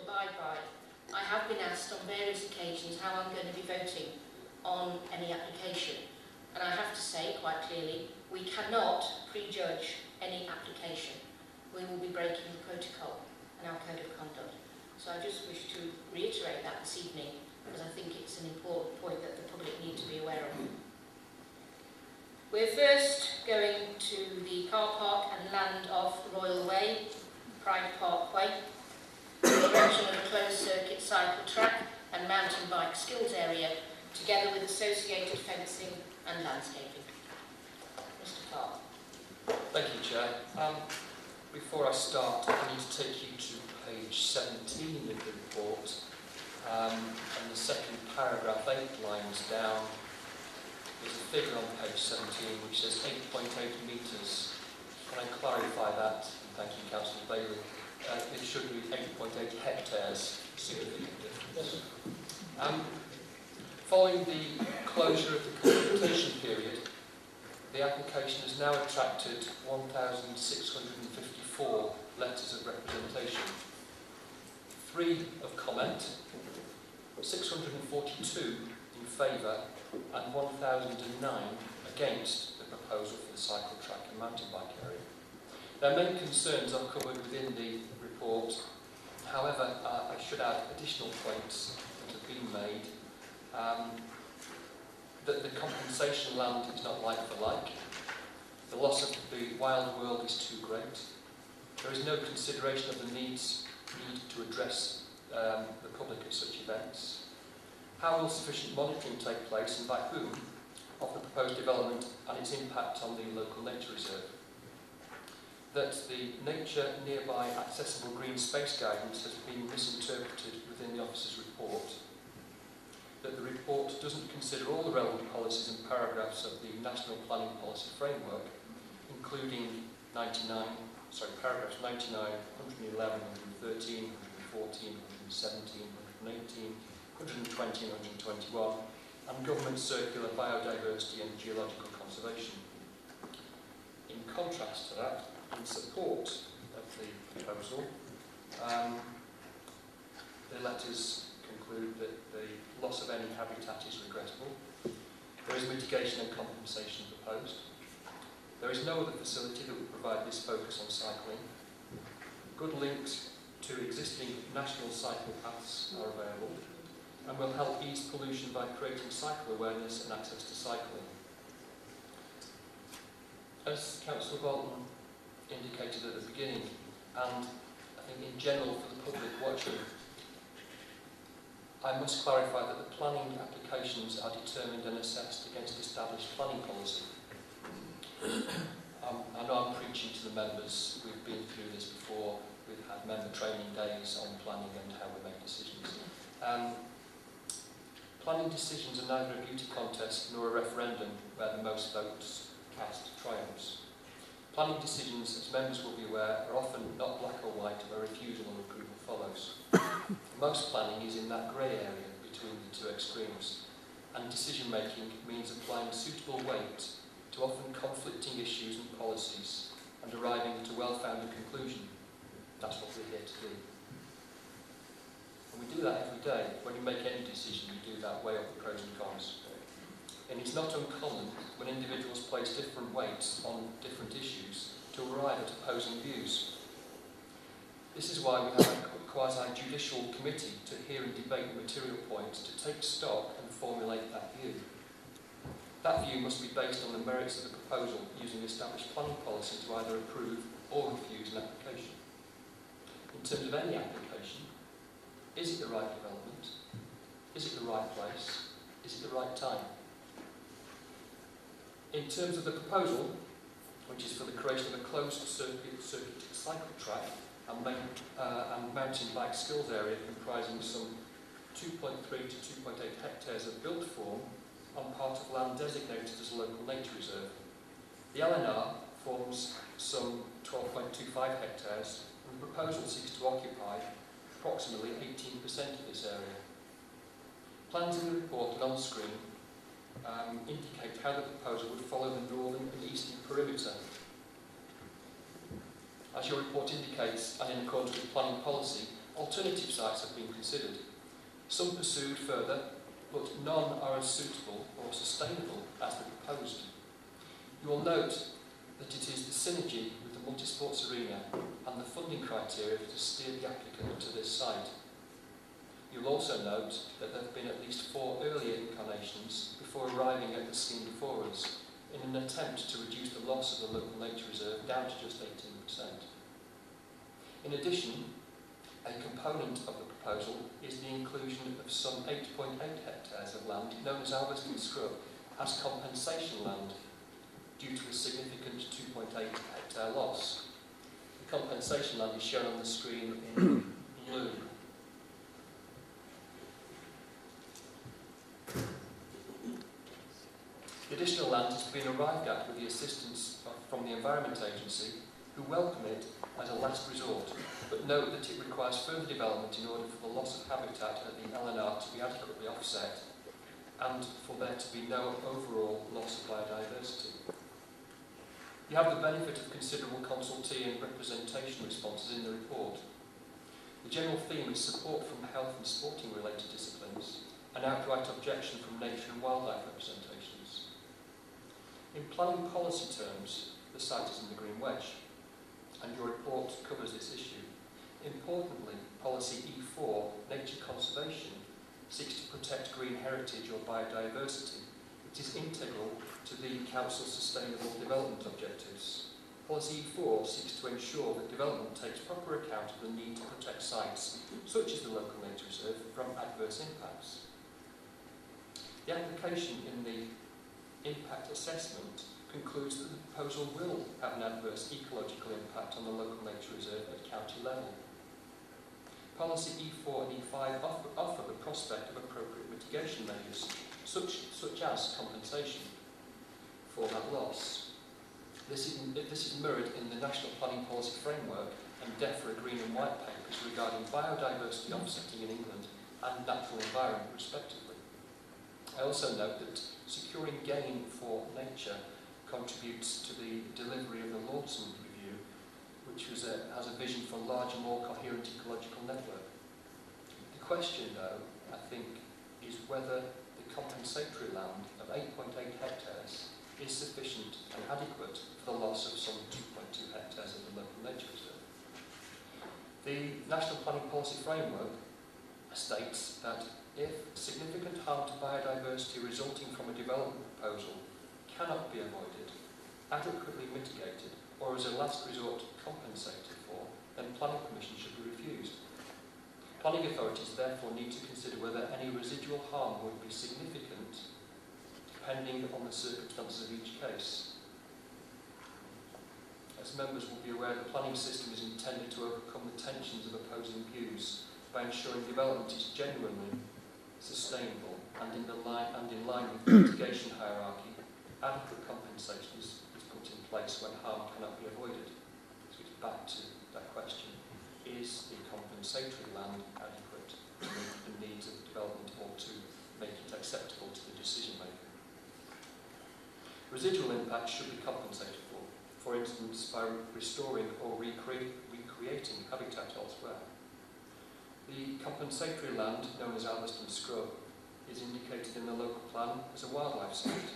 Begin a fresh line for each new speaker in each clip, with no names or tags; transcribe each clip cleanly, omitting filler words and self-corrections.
abide by. I have been asked on various occasions how I'm going to be voting on any application. And I have to say quite clearly, we cannot prejudge any application. We will be breaking the protocol and our code of conduct. So I just wish to reiterate that this evening, because I think it's an important point that the public need to be aware of. We're first going to the car park and land of Royal Way, Pride Parkway, the erection of a closed circuit cycle track and mountain bike skills area, together with associated fencing and landscaping. Mr. Clark.
Thank you, Chair. Before I start, I need to take you to page 17 of the report, and the second paragraph, 8 lines down. There's a figure on page 17 which says 8.8 metres. Can I clarify that? Thank you, Councillor Bailey. It should be 8.8 hectares. Significant difference. Following the closure of the consultation period, the application has now attracted 1,654 letters of representation. 3 of comment, 642 in favour, and 1,009 against the proposal for the cycle track and mountain bike area. Their main concerns are covered within the report. However, I should add additional points that have been made. That the compensation land is not like for like. The loss of the wild world is too great. There is no consideration of the need to address the public at such events. How will sufficient monitoring take place, and by whom, of the proposed development and its impact on the local nature reserve? That the nature nearby accessible green space guidance has been misinterpreted within the officer's report. That the report doesn't consider all the relevant policies and paragraphs of the National Planning Policy Framework, including paragraphs 99, 111, 113, 114, 117, 118, 120 and 121, and Government Circular Biodiversity and Geological Conservation. In contrast to that, in support of the proposal, the letters conclude that the loss of any habitat is regrettable. There is mitigation and compensation proposed. There is no other facility that would provide this focus on cycling. Good links to existing national cycle paths are available and will help ease pollution by creating cycle awareness and access to cycling. As Councillor Bolton indicated at the beginning, and I think in general for the public watching, I must clarify that the planning applications are determined and assessed against established planning policy. I know I'm preaching to the members. We've been through this before. We've had member training days on planning and how we make decisions. Planning decisions are neither a beauty contest nor a referendum where the most votes cast triumphs. Planning decisions, as members will be aware, are often not black or white where refusal or approval follows. Most planning is in that grey area between the two extremes, and decision making means applying suitable weight to often conflicting issues and policies and arriving at a well-founded conclusion. That's what we're here to do. And we do that every day. When you make any decision, you do that, weigh up the pros and cons. And it's not uncommon when individuals place different weights on different issues to arrive at opposing views. This is why we have a quasi-judicial committee to hear and debate the material points, to take stock and formulate that view. That view must be based on the merits of the proposal, using established planning policy to either approve or refuse an application. In terms of any application, is it the right development? Is it the right place? Is it the right time? In terms of the proposal, which is for the creation of a closed circuit cycle track and mountain bike skills area comprising some 2.3 to 2.8 hectares of built form on part of land designated as a local nature reserve. The LNR forms some 12.25 hectares, and the proposal seeks to occupy approximately 18% of this area. Plans in the report and on screen indicate how the proposal would follow the northern and eastern perimeter. As your report indicates, and in accordance with planning policy, Alternative sites have been considered. Some pursued further, but none are as suitable or sustainable as the proposed. You will note that it is the synergy with the multi-sports arena and the funding criteria to steer the applicant to this site. You'll also note that there have been at least 4 earlier incarnations before arriving at the scheme before us, in an attempt to reduce the loss of the local nature reserve down to just 18%. In addition, a component of the proposal is the inclusion of some 8.8 hectares of land known as Alveston Scrub as compensation land due to a significant 2.8 hectare loss. The compensation land is shown on the screen in blue. The additional land has been arrived at with the assistance from the Environment Agency, who welcome it as a last resort, but note that it requires further development in order for the loss of habitat at the LNR to be adequately offset and for there to be no overall loss of biodiversity. You have the benefit of considerable consultee and representation responses in the report. The general theme is support from health and sporting related disciplines, and outright objection from nature and wildlife representations. In planning policy terms, the site is in the green wedge, and your report covers this issue. Importantly, policy E4, nature conservation, seeks to protect green heritage or biodiversity. It is integral to the Council's sustainable development objectives. Policy E4 seeks to ensure that development takes proper account of the need to protect sites, such as the local nature reserve, from adverse impacts. The application in the impact assessment concludes that the proposal will have an adverse ecological impact on the local nature reserve at county level. Policy E4 and E5 offer the prospect of appropriate mitigation measures, such as compensation for that loss. This is mirrored in the National Planning Policy Framework and DEFRA Green and White papers regarding biodiversity offsetting in England and natural environment respectively. I also note that securing gain for nature contributes to the delivery of the Lordson Review, which has a vision for a larger, more coherent ecological network. The question, though, I think, is whether the compensatory land of 8.8 hectares is sufficient and adequate for the loss of some 2.2 hectares of the local nature reserve. The National Planning Policy Framework states that if significant harm to biodiversity resulting from a development proposal cannot be avoided, adequately mitigated, or as a last resort compensated for, then planning permission should be refused. Planning authorities therefore need to consider whether any residual harm would be significant, depending on the circumstances of each case. As members will be aware, the planning system is intended to overcome the tensions of opposing views by ensuring development is genuinely sustainable and in line with the mitigation hierarchy. Adequate compensation is put in place when harm cannot be avoided. So it's back to that question. Is the compensatory land adequate to meet the needs of the development or to make it acceptable to the decision maker? Residual impacts should be compensated for instance by restoring or recreating habitat elsewhere. The compensatory land, known as Alveston Scrub, is indicated in the local plan as a wildlife site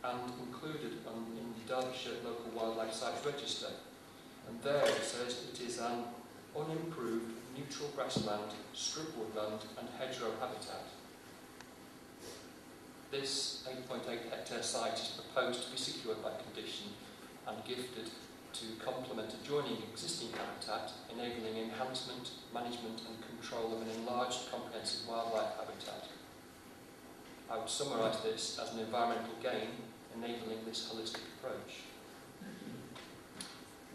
and included in the Derbyshire Local Wildlife Sites Register. And there it says it is an unimproved neutral grassland, scrub woodland and hedgerow habitat. This 8.8 hectare site is proposed to be secured by condition and gifted to complement adjoining existing habitat, enabling enhancement, management and control of an enlarged comprehensive wildlife habitat. I would summarise this as an environmental gain, enabling this holistic approach.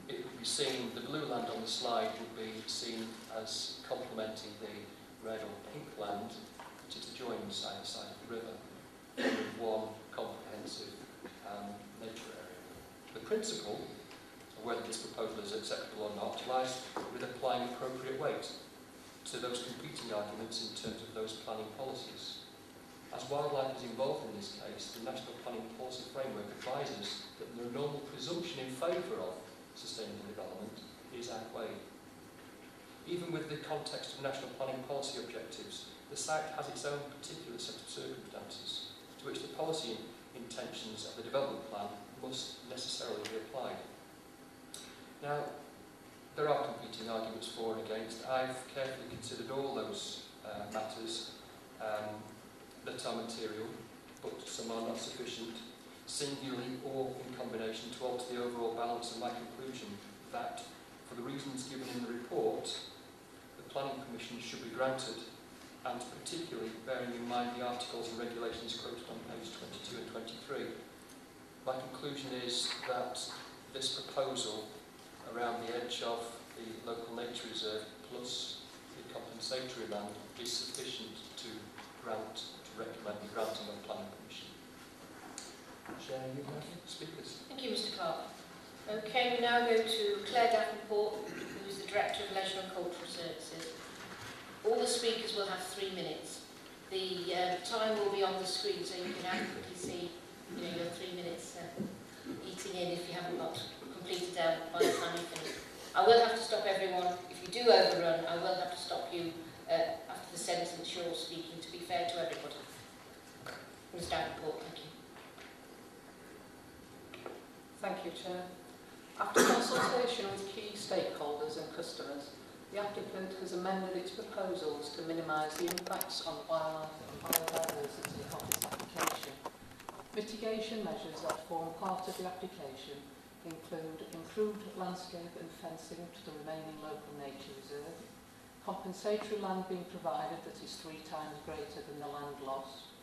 It would be seen, the blue land on the slide would be seen as complementing the red or pink land which is adjoins either side of the river with one comprehensive nature area. The principle of whether this proposal is acceptable or not lies with applying appropriate weight to those competing arguments in terms of those planning policies. As wildlife is involved in this case, the National Planning Policy Framework advises that the normal presumption in favour of sustainable development is outweighed. Even with the context of national planning policy objectives, the site has its own particular set of circumstances to which the policy intentions of the development plan must necessarily be applied. Now, there are competing arguments for and against. I've carefully considered all those matters that are material, but some are not sufficient, singularly or in combination, to alter the overall balance of my conclusion that, for the reasons given in the report, the planning permission should be granted, and particularly bearing in mind the articles and regulations quoted on page 22 and 23. My conclusion is that this proposal around the edge of the local nature reserve plus the compensatory land is sufficient to recommend the granting of planning permission. Chair, you have speakers.
Thank you, Mr. Clark. Okay, we now go to Claire Davenport, who is the Director of Leisure and Cultural Services. All the speakers will have 3 minutes. The time will be on the screen so you can adequately see your 3 minutes eating in if you haven't got completed out by the time you finish. I will have to stop everyone. If you do overrun, I will have to stop you after the sentence you're speaking, to be fair to everybody. Ms. Davenport, thank you.
Thank you, Chair. After consultation with key stakeholders and customers, the applicant has amended its proposals to minimise the impacts on wildlife and biodiversity of its application. Mitigation measures that form part of the application include improved landscape and fencing to the remaining local nature reserve, compensatory land being provided that is 3 times greater than the land lost,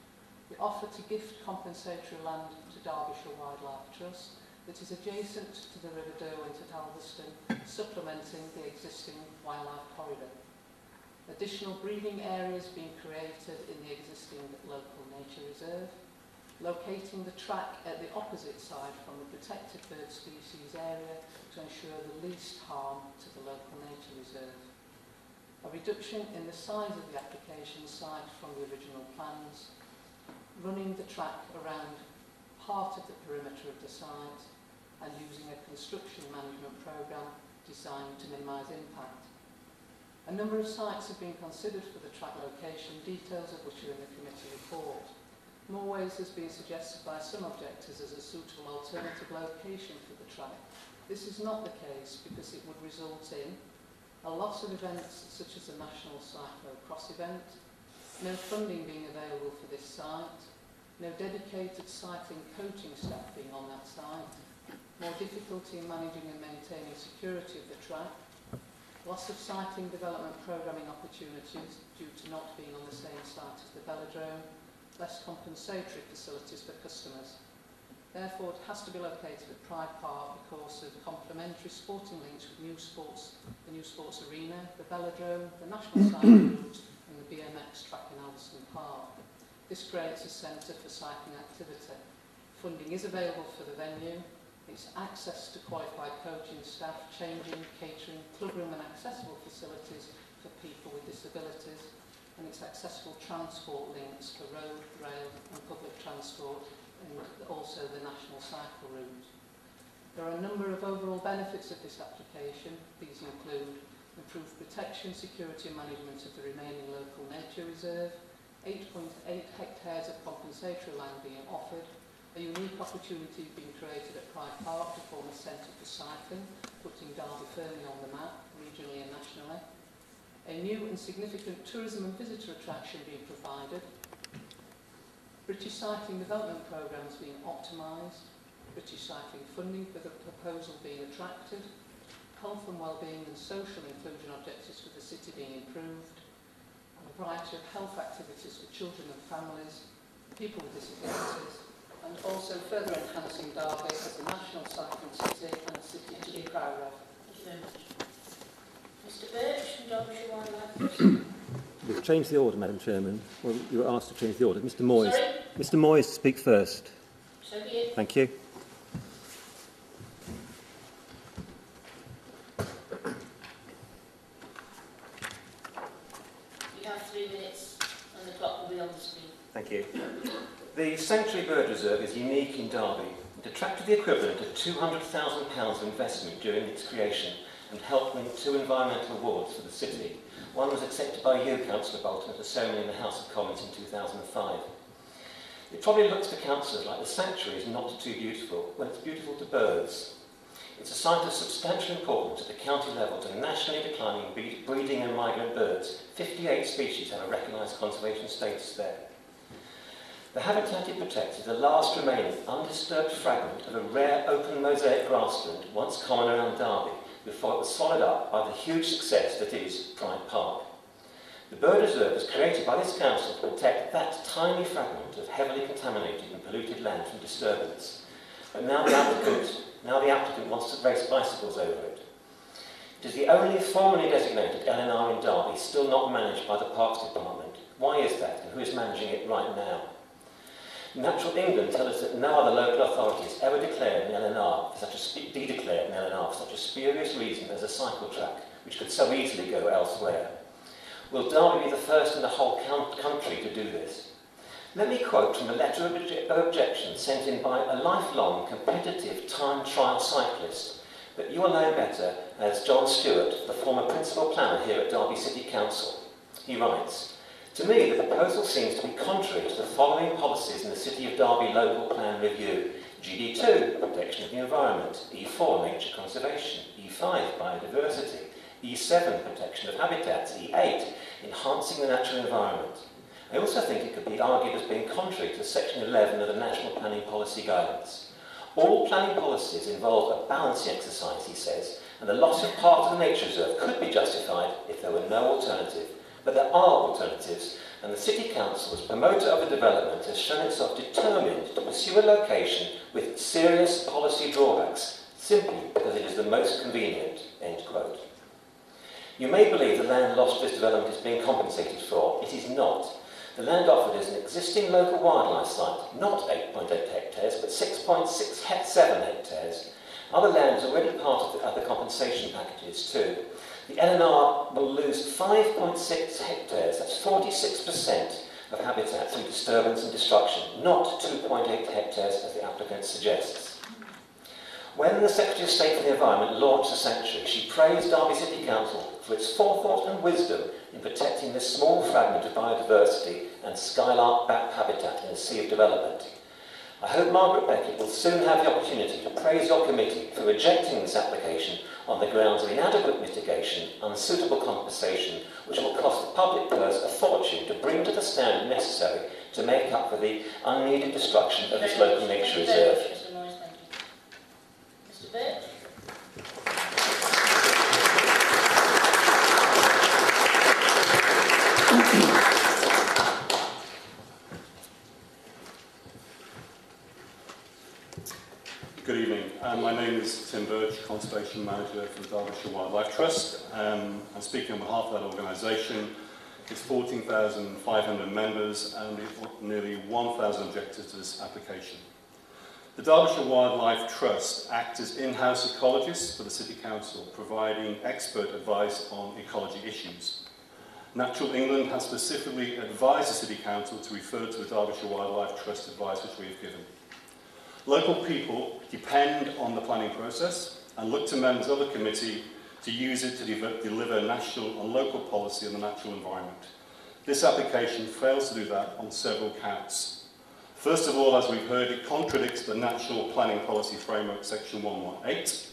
the offer to gift compensatory land to Derbyshire Wildlife Trust that is adjacent to the River Derwent at Alveston, supplementing the existing wildlife corridor. Additional breeding areas being created in the existing local nature reserve, locating the track at the opposite side from the protected bird species area to ensure the least harm to the local nature reserve. A reduction in the size of the application site from the original plans, running the track around part of the perimeter of the site, and using a construction management programme designed to minimise impact. A number of sites have been considered for the track location, details of which are in the committee report. Moorways has been suggested by some objectors as a suitable alternative location for the track. This is not the case because it would result in a loss of events such as the National Cyclo-Cross event, no funding being available for this site, no dedicated cycling coaching staff being on that site, more difficulty in managing and maintaining security of the track, loss of cycling development programming opportunities due to not being on the same site as the velodrome, less compensatory facilities for customers. Therefore, it has to be located at Pride Park because of complementary sporting links with the new sports arena, the velodrome, the national cycling route and the BMX track in Alveston Park. This creates a centre for cycling activity. Funding is available for the venue. It's access to qualified coaching staff, changing, catering, clubroom and accessible facilities for people with disabilities, and it's accessible transport links for road, rail and public transport, and also the national cycle route. There are a number of overall benefits of this application. These include improved protection, security and management of the remaining local nature reserve, 8.8 hectares of compensatory land being offered, a unique opportunity being created at Pride Park to form a centre for cycling, putting Derby firmly on the map, regionally and nationally. A new and significant tourism and visitor attraction being provided. British cycling development programmes being optimised. British cycling funding for the proposal being attracted. Health and wellbeing and social inclusion objectives for the city being improved. A variety of health activities for children and families, people with disabilities, and also further enhancing Derby as a national cycling city and a city to be proud of.
Thank you very much. Mr. Birch from Derbyshire Wildlife.
We've changed the order, Madam Chairman. Well, you were asked to change the order. Mr. Moyes.
Sorry?
Mr. Moyes to speak first.
So be it.
Thank you.
You have 3 minutes and the clock will be on the screen.
Thank you. The Sanctuary Bird Reserve is unique in Derby. It attracted the equivalent of £200,000 of investment during its creation
and helped win 2 environmental awards for the city. One was accepted by you, Councillor Bolton, at a ceremony in the House of Commons in 2005. It probably looks to councillors like the sanctuary is not too beautiful, when it's beautiful to birds. It's a site of substantial importance at the county level to nationally declining breeding and migrant birds. 58 species have a recognised conservation status there. The habitat it protects is the last remaining undisturbed fragment of a rare open mosaic grassland once common around Derby, before it was swallowed up by the huge success that is Pride Park. The bird reserve was created by this council to protect that tiny fragment of heavily contaminated and polluted land from disturbance. But now the applicant wants to race bicycles over it. It is the only formally designated LNR in Derby still not managed by the Parks Department. Why is that, and who is managing it right now? Natural England tell us that no other local authority has ever declared an LNR for such a spurious reason as a cycle track, which could so easily go elsewhere. Will Derby be the first in the whole country to do this? Let me quote from a letter of objection sent in by a lifelong competitive time trial cyclist, but you will know better as John Stewart, the former principal planner here at Derby City Council. He writes, "To me, the proposal seems to be contrary to the following policies in the City of Derby Local Plan Review. GD2, protection of the environment. E4, nature conservation. E5, biodiversity. E7, protection of habitats. E8, enhancing the natural environment. I also think it could be argued as being contrary to Section 11 of the National Planning Policy Guidance. All planning policies involve a balancing exercise, he says, and the loss of part of the nature reserve could be justified if there were no alternative. But there are alternatives, and the City Council, as promoter of the development, has shown itself determined to pursue a location with serious policy drawbacks, simply because it is the most convenient." End quote. You may believe the land lost to this development is being compensated for. It is not. The land offered is an existing local wildlife site, not 8.8 hectares, but 6.67 hectares. Other land is already part of the other compensation packages too. The LNR will lose 5.6 hectares, that's 46% of habitat through disturbance and destruction, not 2.8 hectares as the applicant suggests. When the Secretary of State for the Environment launched the sanctuary, she praised Derby City Council for its forethought and wisdom in protecting this small fragment of biodiversity and skylark bat habitat in a sea of development. I hope Margaret Beckett will soon have the opportunity to praise your committee for rejecting this application on the grounds of inadequate mitigation, unsuitable compensation, which will cost the public purse a fortune to bring to the standard necessary to make up for the unneeded destruction of this local nature reserve.
Mr. Birch.
Good evening. My name is Tim Birch, Conservation Manager for the Derbyshire Wildlife Trust. I'm speaking on behalf of that organisation. It's 14,500 members and nearly 1,000 objectors to this application. The Derbyshire Wildlife Trust acts as in-house ecologists for the City Council, providing expert advice on ecology issues. Natural England has specifically advised the City Council to refer to the Derbyshire Wildlife Trust advice which we have given. Local people depend on the planning process and look to members of the committee to use it to deliver national and local policy on the natural environment. This application fails to do that on several counts. First of all, as we've heard, it contradicts the National Planning Policy Framework Section 118.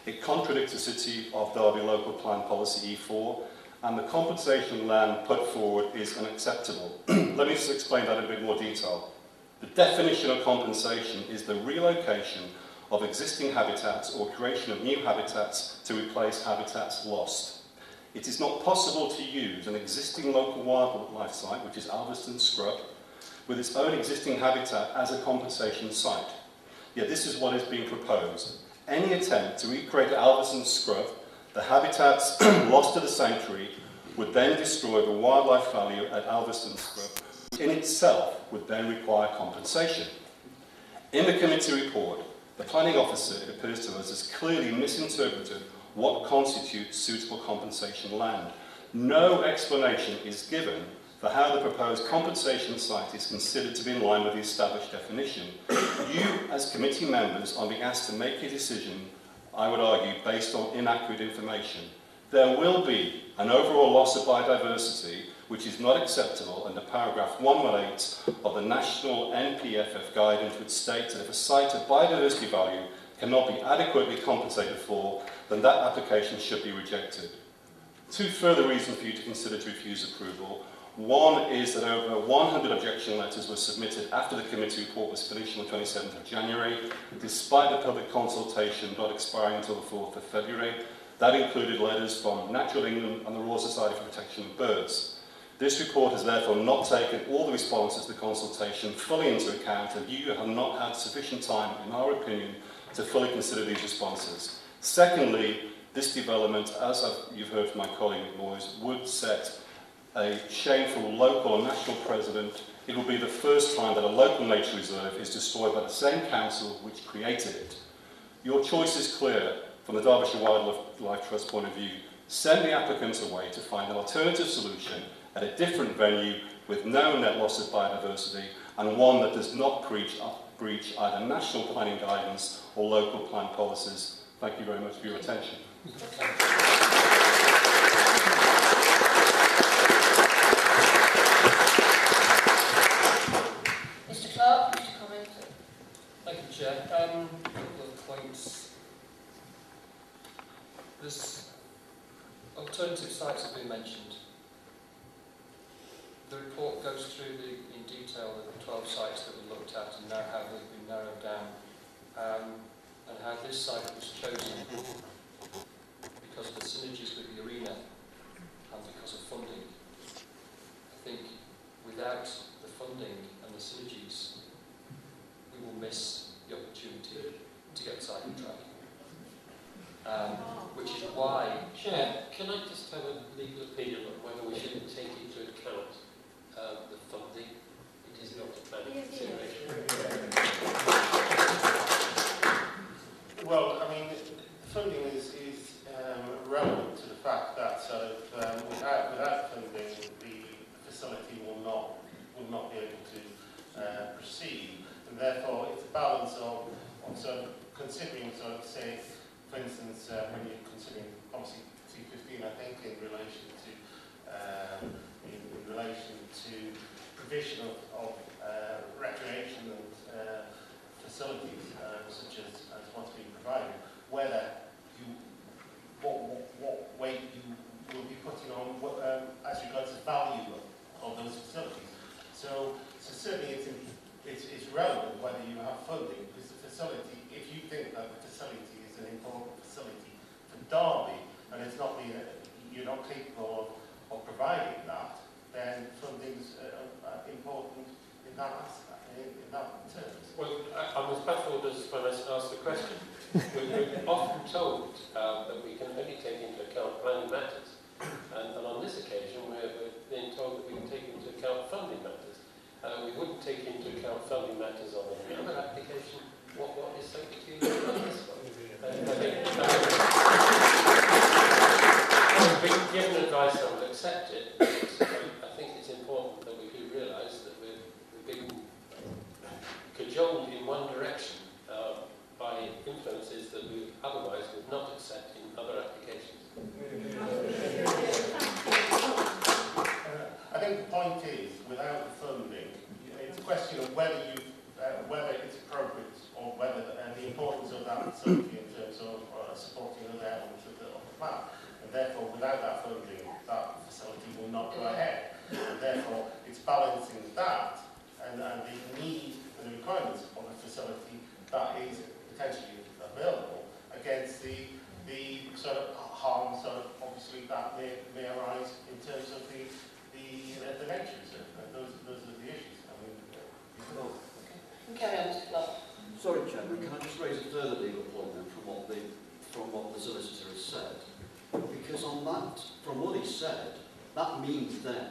It contradicts the City of Derby Local Plan Policy E4, and the compensation land put forward is unacceptable. Let me just explain that in a bit more detail. The definition of compensation is the relocation of existing habitats or creation of new habitats to replace habitats lost. It is not possible to use an existing local wildlife site, which is Alveston Scrub, with its own existing habitat as a compensation site. Yet this is what is being proposed. Any attempt to recreate Alveston Scrub, the habitats lost to the sanctuary, would then destroy the wildlife value at Alveston Scrub, which in itself would then require compensation. In the committee report, the planning officer, it appears to us, has clearly misinterpreted what constitutes suitable compensation land. No explanation is given for how the proposed compensation site is considered to be in line with the established definition. You, as committee members, are being asked to make a decision I would argue, based on inaccurate information. There will be an overall loss of biodiversity which is not acceptable under paragraph 118 of the National NPFF guidance, which states that if a site of biodiversity value cannot be adequately compensated for, then that application should be rejected. Two further reasons for you to consider to refuse approval. One is that over 100 objection letters were submitted after the committee report was finished on the 27th of January, despite the public consultation not expiring until the 4th of February. That included letters from Natural England and the Royal Society for Protection of Birds. This report has therefore not taken all the responses to the consultation fully into account, and you have not had sufficient time, in our opinion, to fully consider these responses. Secondly, this development, as you've heard from my colleague Moyes, would set a shameful local and national precedent. It will be the first time that a local nature reserve is destroyed by the same council which created it. Your choice is clear from the Derbyshire Wildlife Trust point of view. Send the applicants away to find an alternative solution at a different venue with no net loss of biodiversity and one that does not breach either national planning guidance or local plan policies. Thank you very much for your attention.
Mr Clark, wish to comment?
Thank you, Chair. A couple of points. There's alternative sites have been mentioned. The report goes through in detail the 12 sites that we looked at and now how they've been narrowed down, and how this site was chosen because of the synergies with the arena and because of funding. I think without the funding and the synergies, we will miss the opportunity to get the site on track. Which is why...
Chair, can I just have a legal opinion on whether we shouldn't take into account the funding? It is not a planning consideration.
Well, I mean, funding is relevant to the fact that without funding, the facility will not be able to proceed, and therefore it's a balance of sort of considering, sort of say, for instance, when you're considering obviously T15, I think in relation to provision of recreation and facilities such as what's being provided, whether what weight you will be putting on as regards the value of those facilities. So certainly it's relevant whether you have funding, because the facility, if you think that the facility is an important facility for Derby and it's not you're not capable of providing that, then funding's important in that terms.
Well, I'm as baffled as when I asked the question. We're often told that we can only take into account planning matters, and on this occasion we're being told that we can take into account funding matters. We wouldn't take into account funding matters on any other application. What is so peculiar about this one? I've been given advice I will accept it. I think it's important that we do realise that we've been cajoled in one direction by influences that we otherwise would not accept in other applications.
I think the point is, without the funding, it's a question of whether it's appropriate or whether the importance of that facility in terms of supporting other elements of the plan. And therefore, without that funding, that facility will not go ahead. And therefore, it's balancing that and the need and the requirements of a facility that is potentially available against the sort of harm, obviously, that may arise in terms of the nature reserve. And those are the issues. I mean,
Carry on, Mr Clark.
Sorry, Chairman, can I just raise a further legal point then from what the solicitor has said? Because on that, from what he said, that means then,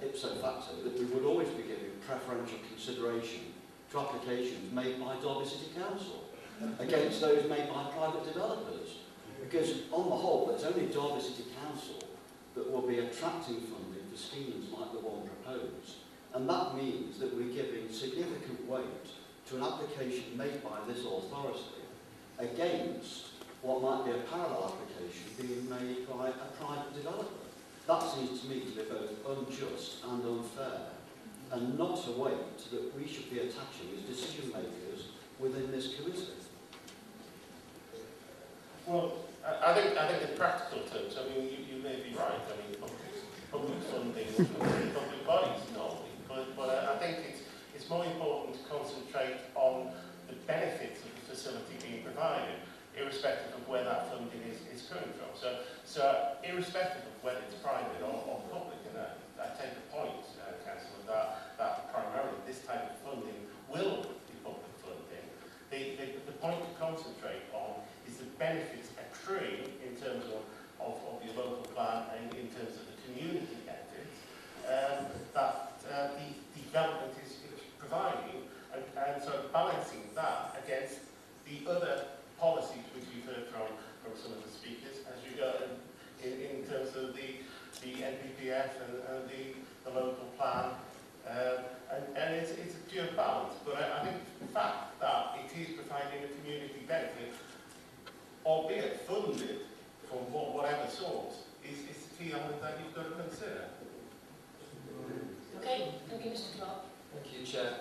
ipso facto, that we would always be giving preferential consideration to applications made by Derby City Council against those made by private developers. Because on the whole, it's only Derby City Council that will be attracting funding for schemes like the one proposed. And that means that we're giving significant weight to an application made by this authority against what might be a parallel application being made by a private developer. That seems to me to be both unjust and unfair, and not a weight that we should be attaching as decision makers within this committee.
Well, I think in practical terms, I mean, you may be right. I mean, public funding will come from public bodies normally, but I think it's more important to concentrate on the benefits of the facility being provided, irrespective of where that funding is coming from. So irrespective of whether it's private or public, and I take the point, Councillor, that primarily this type of funding will be public funding. The point to concentrate on is the benefits accruing in terms of your local plan and in terms of the community benefits that the development is providing, and so balancing that against the other policies which you've heard from some of the speakers as you go in terms of the NPPF and the local plan. And it's a pure balance, but I think the fact that it is providing a community benefit, albeit funded from whatever source, is the key element that you've got to consider.
Okay, thank you, Mr. Clark.
Thank you, Chair.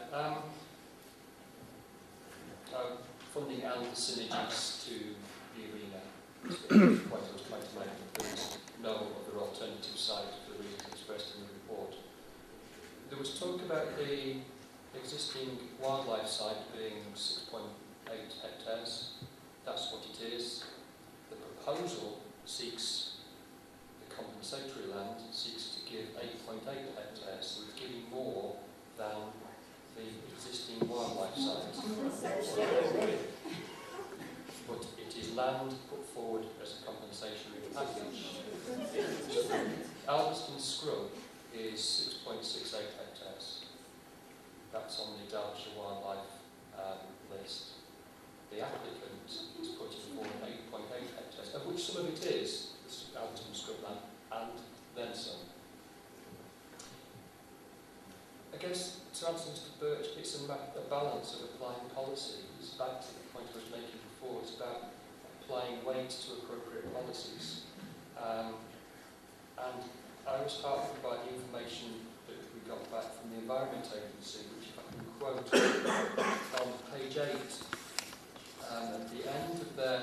Funding and the synergies to the arena is the point I was trying to make. There's no other alternative site for the reasons expressed in the report. There was talk about the existing wildlife site being 6.8 hectares. That's what it is. The proposal seeks, the compensatory land seeks to give 8.8 hectares, so it's giving more than the existing wildlife site. But it is land put forward as a compensatory package. Alveston Scrub is 6.68 hectares. That's on the Derbyshire Wildlife list. The applicant is putting forward 8.8 hectares, of which some of it is Alveston Scrub land, and then some. I guess, to answer Mr. Birch, it's a balance of applying policy. It's back to the point I was making before. It's about applying weight to appropriate policies. And I was heartened by the information that we got back from the Environment Agency, which, if I can quote, on page 8, at the end of their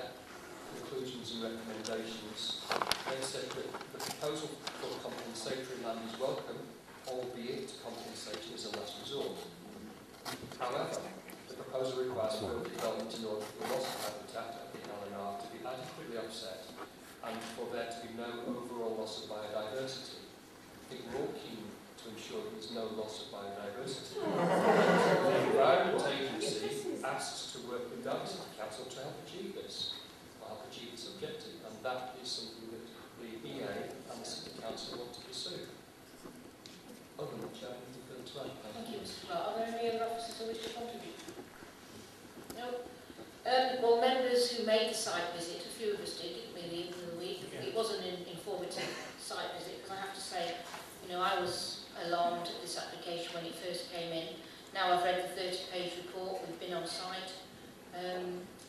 conclusions and recommendations, they said that the proposal for compensatory land is welcome, albeit compensation is a last resort. However, the proposal requires further development in order for the loss of habitat at the LNR to be adequately offset and for there to be no overall loss of biodiversity. I think we're all keen to ensure that there's no loss of biodiversity. The Environment Agency asks to work with Derbyshire Council to help achieve this, or help achieve this objective, and that is something that the EA and the City Council want to pursue. Other than that, anything further to add?
Thank you, Mr. Clark. Are there any other officers who wish to contribute? No. Well, members who made the site visit, a few of us did, didn't we, the end of the week? Yeah. It was an informative site visit, because I have to say, you know, I was alarmed at this application when it first came in. Now I've read the 30-page report, we've been on site.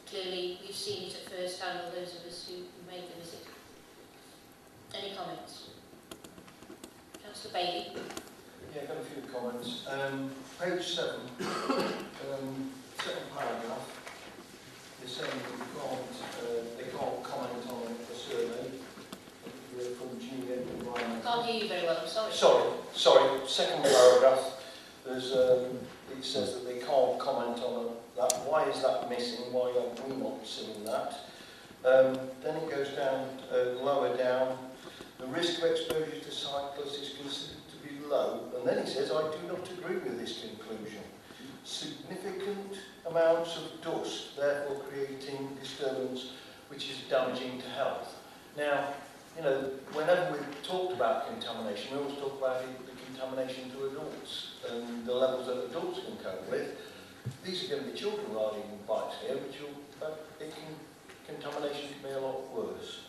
Clearly, we've seen it at first hand, or those of us who made the visit. Any comments? Councillor Bailey.
Yeah, I've got a few comments. Page 7, second paragraph, they're saying that they can't comment on a survey from GM Environment.
Can't hear you very well, I'm sorry.
Sorry, second paragraph, there's, it says that they can't comment on that. Why is that missing? Why are we not seeing that? Then it goes down, lower down, the risk of exposure to cyclists is considered to be low, and then he says, I do not agree with this conclusion. Significant amounts of dust, therefore creating disturbance which is damaging to health. Now, you know, whenever we've talked about contamination, we always talk about the contamination to adults and the levels that adults can cope with. These are going to be children riding bikes here, which contamination can be a lot worse.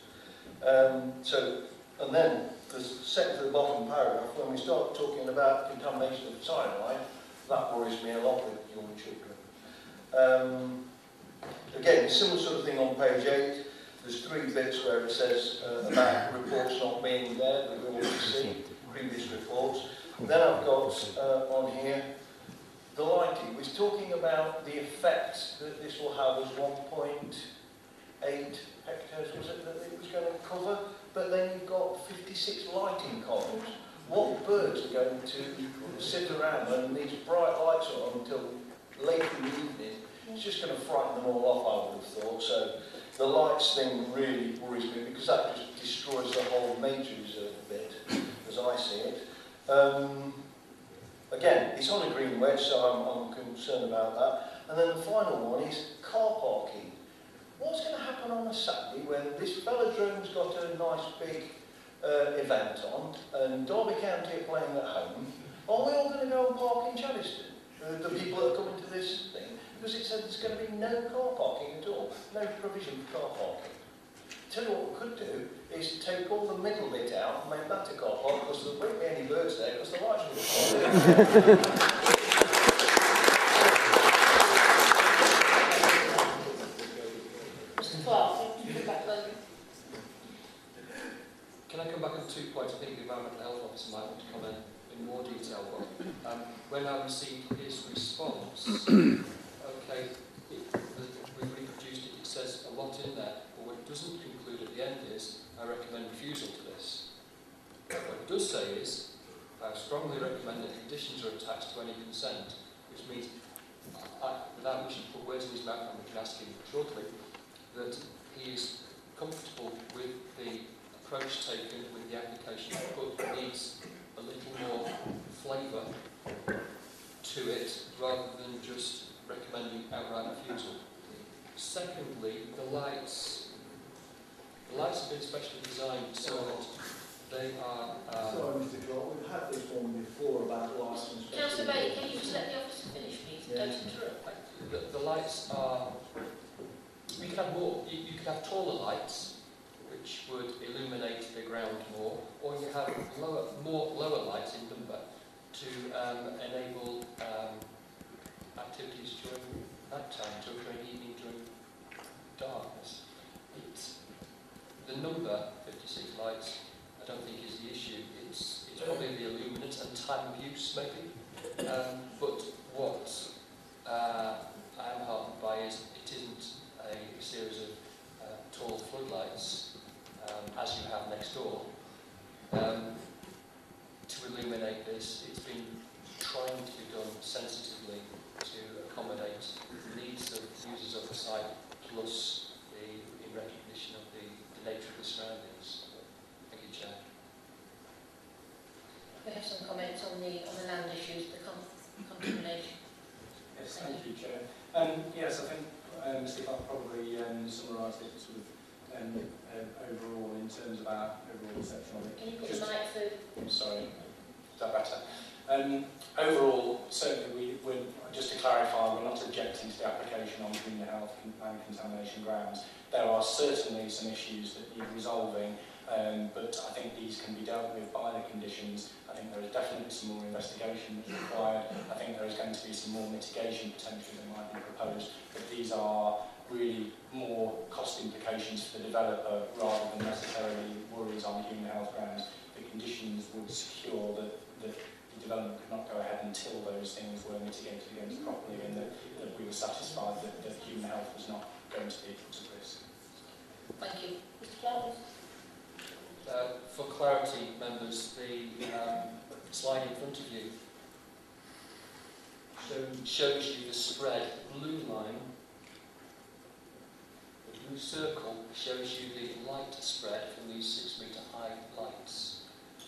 And then the second to the bottom paragraph, when we start talking about contamination of cyanide, that worries me a lot with young children. Again, similar sort of thing on page 8. there's 3 bits where it says about reports not being there, that we all see, previous reports. Then I've got on here, the lighting. We're talking about the effect that this will have as 1.8 hectares, was it, that it was going to cover? But then you've got 56 lighting columns. What birds are going to sit around and these bright lights are on until late in the evening? It's just going to frighten them all off, I would have thought. So the lights thing really worries me because that just destroys the whole nature reserve a bit, as I see it. Again, it's on a green wedge, so I'm concerned about that. And then the final one is car parking. What's going to happen on a Saturday when this velodrome's got a nice big event on and Derby County are playing at home? Are we all going to go and park in Chaddiston? The people that are coming to this thing? Because it said there's going to be no car parking at all. No provision for car parking. Tell you what we could do is take all the middle bit out and make that a car park because there won't be any birds there because the lights will be on.
Mr. Clark, back Logan.
Can I come back on 2 points? I think the Environmental Health Officer might want to comment in more detail. But when I received his response, okay, we've reproduced it, it says a lot in there, but what it doesn't conclude at the end is, I recommend refusal to this. What it does say is, I strongly recommend that conditions are attached to any consent, which means, without wishing to put words in his mouth, and we can ask him shortly, that he is comfortable with the approach taken with the application, but needs a little more flavour to it, rather than just recommending outright refusal. Secondly, the lights. The lights have been specially designed so that they are...
Sorry, Mr. Clark, we've had this one before about lights and
Councillor Bailey, can you just let the officer finish, please?
Yeah.
Don't interrupt.
The lights are... You could have more. You could have taller lights, which would illuminate the ground more, or you have more lower lights in number to enable activities during that time, during evening, during darkness. The number, 56 lights, I don't think is the issue. It's probably the illuminance and time of use, maybe. But what I'm heartened by is it isn't a series of tall floodlights, as you have next door. To illuminate this, it's been trying to be done sensitively to accommodate the needs of users of the site, plus in recognition of the nature of the surroundings. Thank you, Chair.
We have some comments on the land issues, the contamination.
Yes, thank you, Chair. Yes, I think Mr. Clark probably summarised it sort of overall in terms of our overall perception of it.
Can you put the mic through?
I'm sorry, is that better? Overall, certainly we're, just to clarify, we're not objecting to the application on green health and contamination grounds. There are certainly some issues that need resolving, but I think these can be dealt with by the conditions. I think there is definitely some more investigation that's required. I think there is going to be some more mitigation potentially that might be proposed, but these are really more cost implications for the developer rather than necessarily worries on human health grounds. The conditions would secure that the development could not go ahead until those things were mitigated against properly and that we were satisfied that human health was not going to be put at risk.
Thank you. Mr. Clark?
For clarity, members, the slide in front of you shows you the spread. The blue line, the blue circle, shows you the light spread from these 6 metre high lights.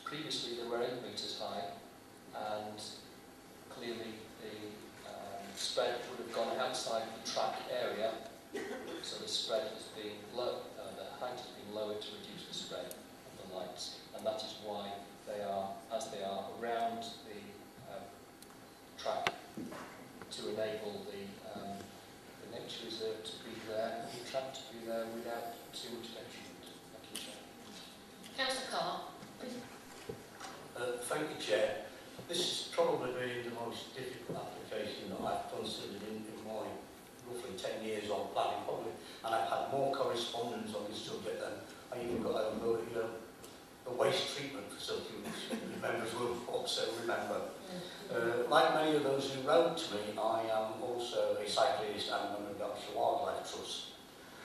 Previously they were 8 metres high, and clearly the spread would have gone outside the track area, so the spread has been low, the height has been lowered to reduce the spread of the lights, and that is why they are as they are around the track to enable the nature reserve to be there and the track to be there without too much detriment. Thank you, Chair.
Councillor Carr?
Thank you, Chair. This has probably been the most difficult application that I've considered in my roughly 10 years on planning, probably, and I've had more correspondence on this I even got a waste treatment facility, which members will also remember. Like many of those who wrote to me, I am also a cyclist and a member of the Derbyshire Wildlife Trust.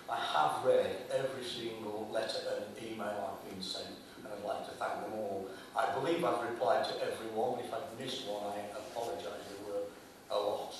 I have read every single letter and email I've been sent, and I'd like to thank them all. I believe I've replied to every one. If I've missed one, I apologise. There were a lot.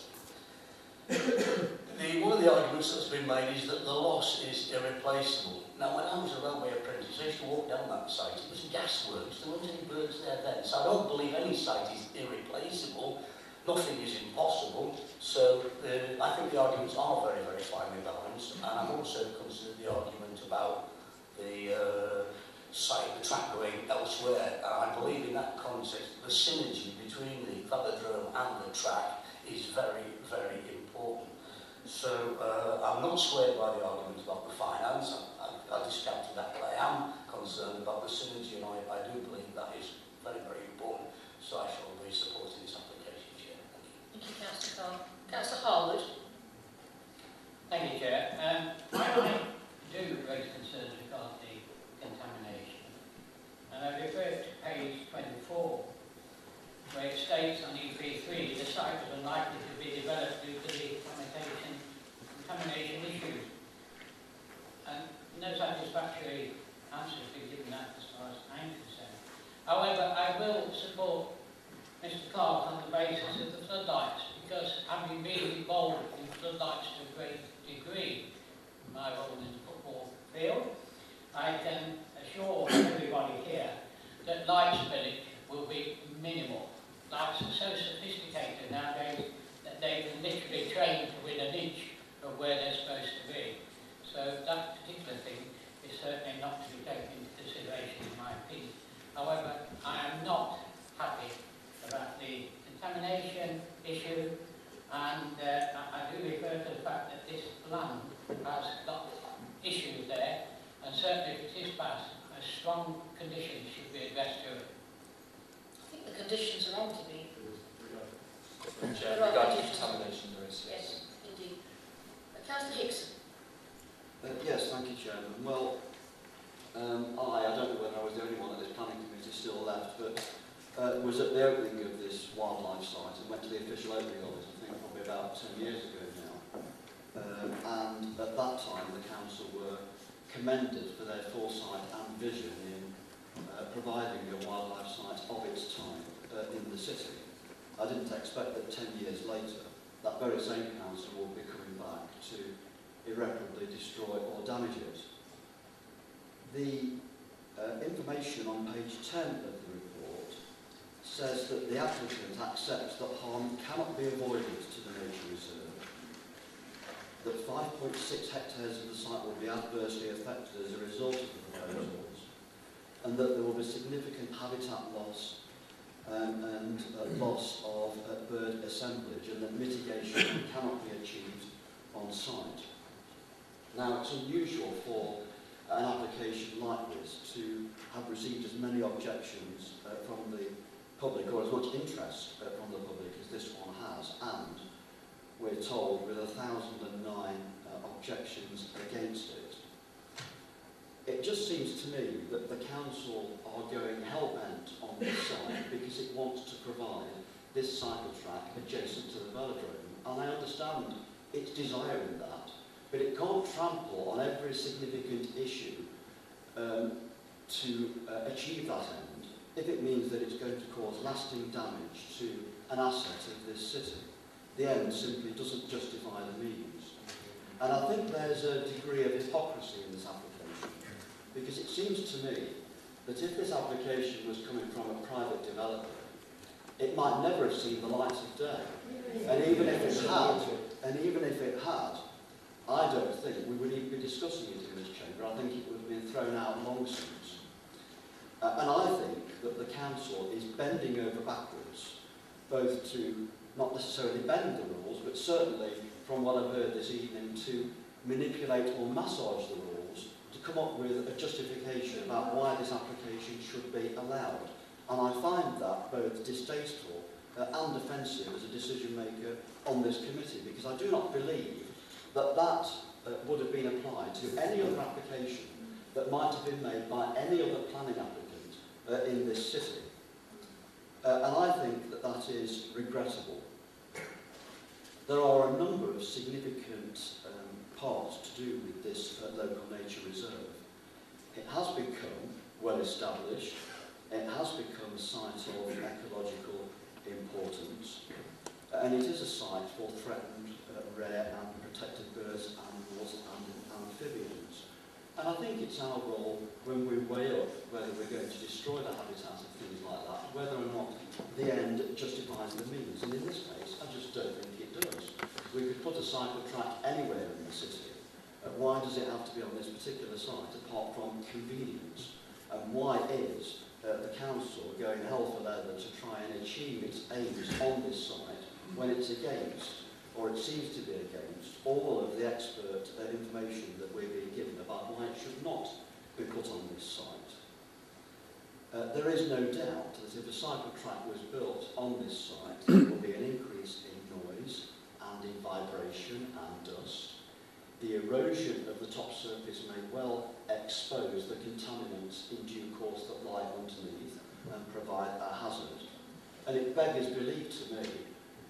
One of the arguments that's been made is that the loss is irreplaceable. Now, when I was a railway apprentice, I used to walk down that site. It was gasworks. There weren't any birds there then. So I don't believe any site is irreplaceable. Nothing is impossible. So I think the arguments are very, very finely balanced. And I've also considered the argument about the site, the track going elsewhere. And I believe in that context, the synergy between the velodrome and the track is very, very important. So I'm not swayed by the argument about the finance. I discounted that, but I am concerned about the synergy, and I do believe that is very, very important. So I shall be supporting this application, Chair. Thank you.
Thank you, Councillor Carr. Councillor Harwood.
Thank you, Chair. I do raise concerns regarding the contamination. And I refer to page 24, where it states on EP3, the site was unlikely to be developed due to the contamination issues. And no satisfactory answers been given that as far as I'm concerned. However, I will support Mr. Clark on the basis of the floodlights, because I've been really involved in floodlights to a great degree in my role in the football field. I can assure everybody here that light spillage will be minimal. Lights are so sophisticated nowadays that they can literally train to within an inch of where they're supposed to be. So that particular thing is certainly not to be taken into consideration in my opinion. However, I am not happy about the contamination issue, and I do refer to the fact that this land has got issues there, and certainly if it is passed, a strong condition should be addressed to it.
I think the conditions are on to be.
Chair, regarding contamination, there is.
Yes, indeed. Councillor Hickson.
Yes, thank you, Chairman. Well, I don't know whether I was the only one at this planning committee still left, but was at the opening of this wildlife site and went to the official opening of it, I think probably about 10 years ago now. And at that time, the council were commended for their foresight and vision in providing a wildlife site of its time in the city. I didn't expect that 10 years later, that very same council will be coming back to irreparably destroy or damage it. The information on page 10 of the report says that the applicant accepts that harm cannot be avoided to the nature reserve, that 5.6 hectares of the site will be adversely affected as a result of the proposals, and that there will be significant habitat loss and loss of bird assemblage, and that mitigation cannot be achieved on site. Now, it's unusual for an application like this to have received as many objections from the public, or as much interest from the public as this one has, and we're told with 1,009 objections against it. It just seems to me that the council are going hell-bent on this site because it wants to provide this cycle track adjacent to the velodrome, and I understand its desire in that, but it can't trample on every significant issue to achieve that end if it means that it's going to cause lasting damage to an asset of this city. The end simply doesn't justify the means. And I think there's a degree of hypocrisy in this application, because it seems to me that if this application was coming from a private developer, it might never have seen the light of day. And even if it had, I don't think we would even be discussing it in this chamber. I think it would have been thrown out long since. And I think that the council is bending over backwards, both to not necessarily bend the rules, but certainly, from what I've heard this evening, to manipulate or massage the rules to come up with a justification about why this application should be allowed. And I find that both distasteful and offensive as a decision maker on this committee, because I do not believe that would have been applied to any other application that might have been made by any other planning applicant in this city. And I think that that is regrettable. There are a number of significant parts to do with this local nature reserve. It has become well established, it has become a site of ecological importance, and it is a site for threatened, rare and protected birds, animals and amphibians. And I think it's our role, when we weigh up whether we're going to destroy the habitat of things like that, whether or not the end justifies the means. And in this case, I just don't think it does. We could put a cycle track anywhere in the city. Why does it have to be on this particular site, apart from convenience? And why is the council going hell for leather to try and achieve its aims on this site when it's against, or it seems to be against, all of the expert information that we're being given about why it should not be put on this site? There is no doubt that if a cycle track was built on this site, there will be an increase in noise and in vibration and dust. The erosion of the top surface may well expose the contaminants in due course that lie underneath and provide a hazard. And it beggars belief to me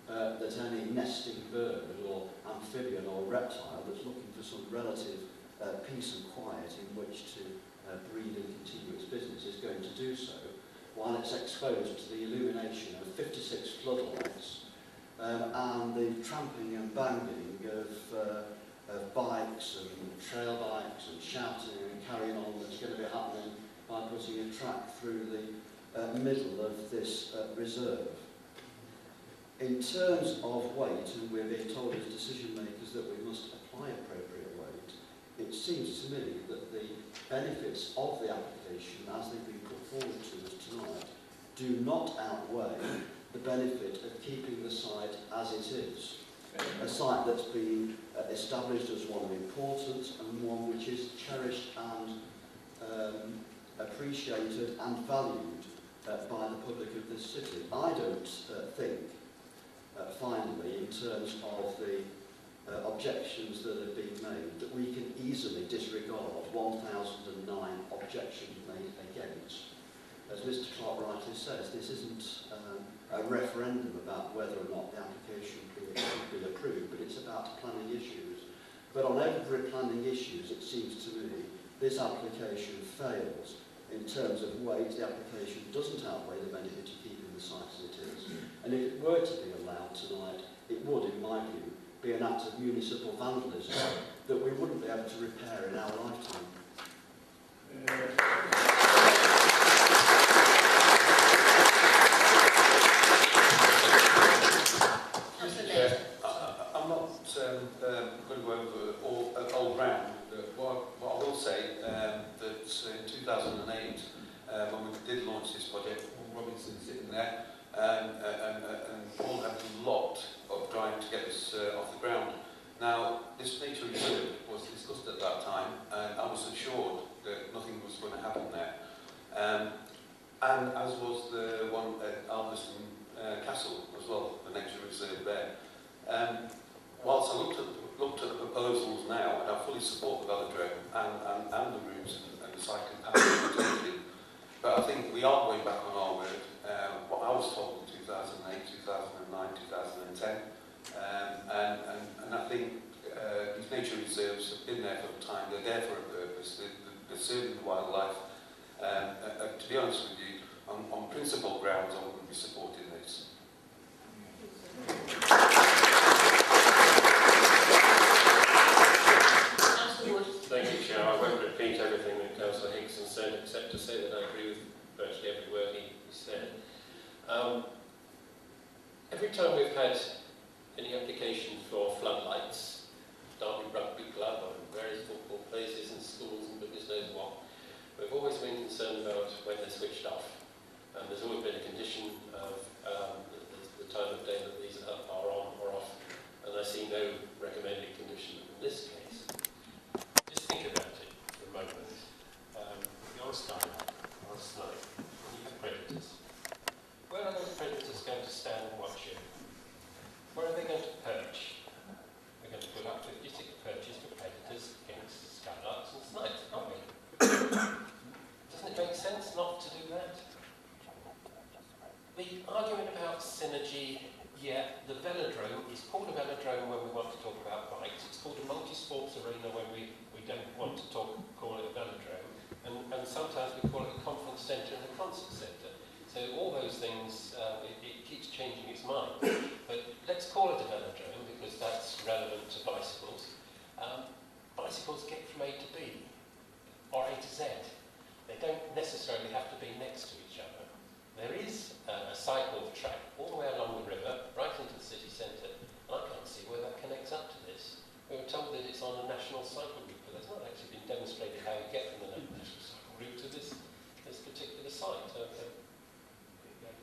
that any nesting bird or amphibian or reptile that's looking for some relative peace and quiet in which to breed and continue its business is going to do so while it's exposed to the illumination of 56 floodlights and the trampling and banging of bikes and trail bikes and shouting and carrying on that's going to be happening by putting a track through the middle of this reserve. In terms of weight, and we're being told as decision makers that we must apply appropriate weight, it seems to me that the benefits of the application as they've been put forward to us tonight do not outweigh the benefit of keeping the site as it is. A site that's been established as one of importance and one which is cherished and appreciated and valued by the public of this city. I don't think, finally, in terms of the objections that have been made, that we can easily disregard 1,009 objections made against. As Mr. Clark rightly says, this isn't a referendum about whether or not the application should be approved, but it's about planning issues. But on every planning issues, it seems to me, this application fails. In terms of weight, the application doesn't outweigh the benefit of keeping the site as it is. And if it were to be allowed tonight, it would, in my view, be an act of municipal vandalism that we wouldn't be able to repair in our lifetime.
I'm not going to go over all ground. What I will say that in 2008, when we did launch this project, Paul Robinson sitting there, and Paul had a lot of trying to get this off the ground. Now, this nature reserve was discussed at that time, and I was assured that nothing was going to happen there. And as was the one at Alveston Castle as well, the nature reserve there. Whilst I looked at the proposals now, and I fully support the velodrome and the routes and the cycling path, but I think we are going back on our word. What I was told in 2008, 2009, 2010, and I think these nature reserves have been there for a time. They're there for a purpose. They're serving the wildlife. To be honest with you, on principle grounds, I wouldn't be supporting this.
Thank you, Chair. I won't repeat everything that Councillor Hickson said, except to say that I agree with virtually every word he said. Every time we've had any application for floodlights, Derby Rugby Club or various football places and schools and goodness knows what, we've always been concerned about when they're switched off. And there's always been a condition of the time of day that these are on or off. And I see no recommended condition in this case. Just think about it for a moment. You're a startup or a slug, and you have predators. Where are those predators going to stand and watch you? Where are they going to perch? We're going to put up 56 perches for predators against skylarks and snipes, aren't we? changing its mind. But let's call it a velodrome because that's relevant to bicycles. Bicycles get from A to B, or A to Z. They don't necessarily have to be next to each other. There is a cycle track all the way along the river, right into the city centre, and I can't see where that connects up to this. We were told that it's on a national cycle route, but that's not actually been demonstrated how you get from the national cycle route to this particular site.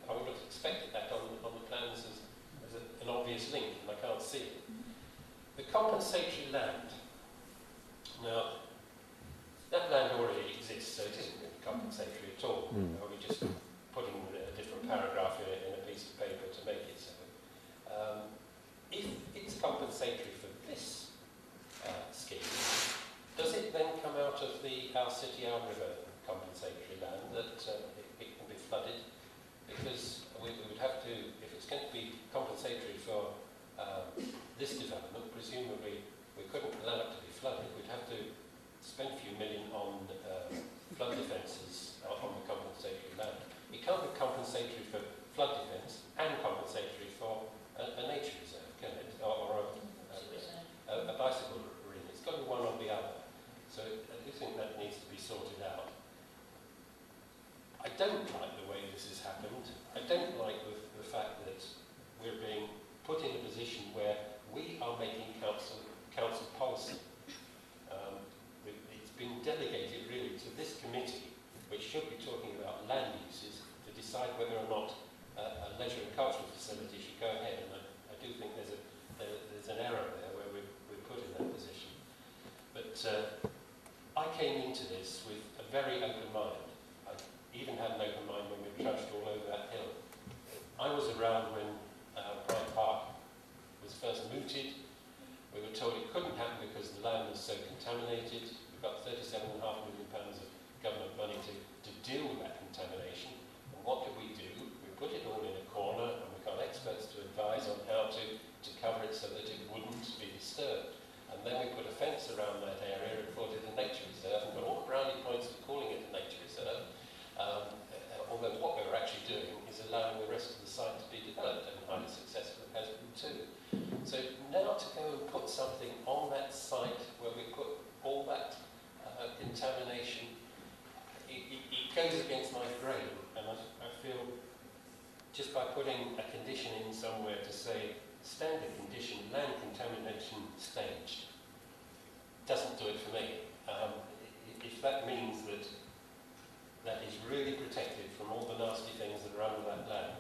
I would have expected that on the plans as an obvious link, and I can't see it. The compensatory land. Now, that land already exists, so it isn't really compensatory at all. We're just putting a different paragraph in a piece of paper to make it so. If it's compensatory for this scheme, does it then come out of the Our City, Our River compensatory land that it can be flooded? Because we would have to, if it's going to be compensatory for this development, presumably we couldn't allow it to be flooded. We'd have to spend a few million on flood defences on the compensatory land. It can't be compensatory for flood defence and compensatory for a nature reserve, can it? Or a bicycle arena. It's got to be one or the other. So I do think that needs to be sorted out. I don't like the way this has happened. I don't like the fact that we're being put in a position where we are making council policy. It's been delegated really to this committee, which should be talking about land uses, to decide whether or not a leisure and cultural facility should go ahead. And I do think there's an error there where we're put in that position. But I came into this with a very open mind. I even had an open mind when we trudged all over that hill. I was around when Pride Park was first mooted. We were told it couldn't happen because the land was so contaminated. We've got £37.5 million of government money to deal with that contamination. And what did we do? We put it all in a corner and we got experts to advise on how to cover it so that it wouldn't be disturbed. And then we put a fence around that area and called it a nature reserve, and got all the brownie points for calling it a nature reserve. Although what we were actually doing is allowing the rest of the site to be developed, and highly successful it has been too. So now to go and put something on that site where we put all that contamination, it goes against my grain, and I feel just by putting a condition in somewhere to say standard condition, land contamination staged, doesn't do it for me. If that means that that is really protected from all the nasty things that are under that land,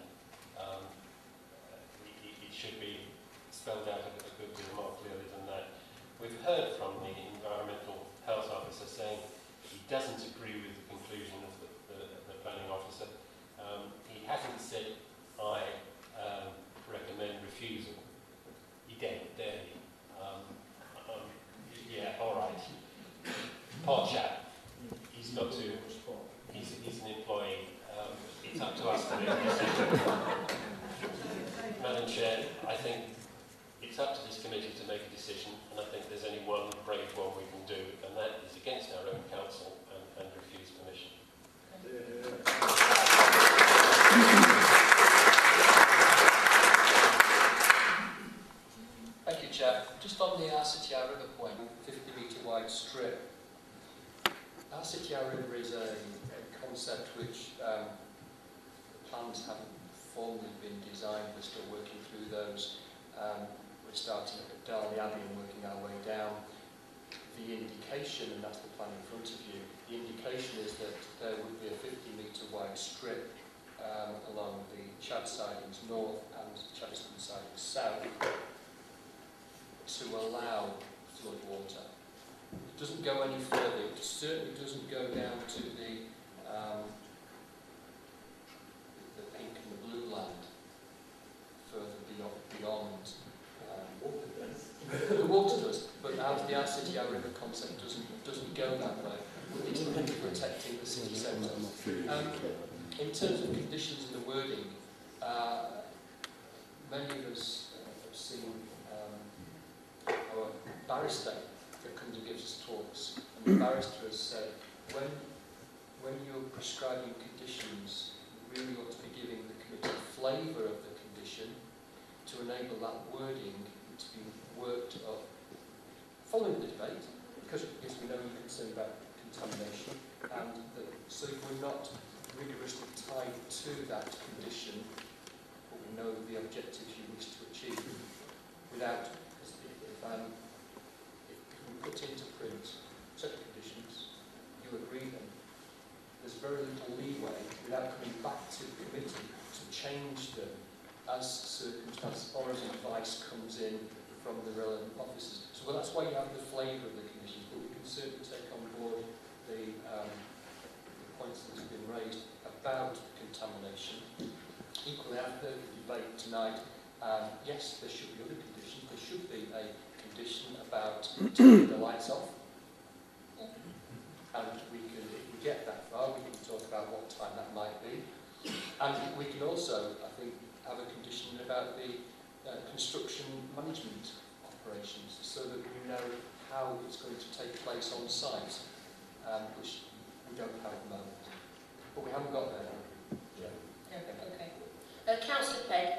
it should be spelled out a good deal more clearly than that. We've heard from the environmental health officer saying he doesn't agree with the conclusion of the planning officer. He hasn't said, I recommend refusal. He dare he? Yeah, all right. Poor chap. He's got to. He's an employee. It's up to us to make a decision. Madam Chair, I think it's up to this committee to make a decision, and I think there's only one brave one we can do, and that is against our own council and refuse permission.
Thank you, Chair. Just on the Our City, Our River point, 50-metre wide strip. Our City, Our River is a concept which plans haven't formally been designed. We're still working through those. We're starting up at Darley Abbey and working our way down. The indication, and that's the plan in front of you, the indication is that there would be a 50-metre wide strip along the Chad sidings north and Chaddiston sidings south to allow flood water. It doesn't go any further. It certainly doesn't go down to the pink and the blue land further beyond. The water does, but the Our City, Our River concept doesn't go that way. It's protecting the city centre. In terms of conditions in the wording, many of us have seen our barrister that comes and gives us talks, and the barrister has said, when you're prescribing conditions, you really ought to be giving the committee a flavour of the conditions condition to enable that wording to be worked up following the debate, because yes, we know you're concerned about contamination, and that, so if we're not rigorously tied to that condition, but we know the objectives you wish to achieve, without, if we put into print certain conditions, you agree them, there's very little leeway without coming back to the committee to change them as circumstances or as advice comes in from the relevant officers. So well, that's why you have the flavour of the conditions, but we can certainly take on board the points that have been raised about contamination. Equally, I've heard the debate tonight, yes, there should be other conditions. There should be a condition about turning the lights off. And we can, if we get that far, we can talk about what time that might be. And we can also, I think, have a condition about the construction management operations, so that we know how it's going to take place on site, which we don't have at the moment. But we haven't got there now.
Okay. Councillor Pegg.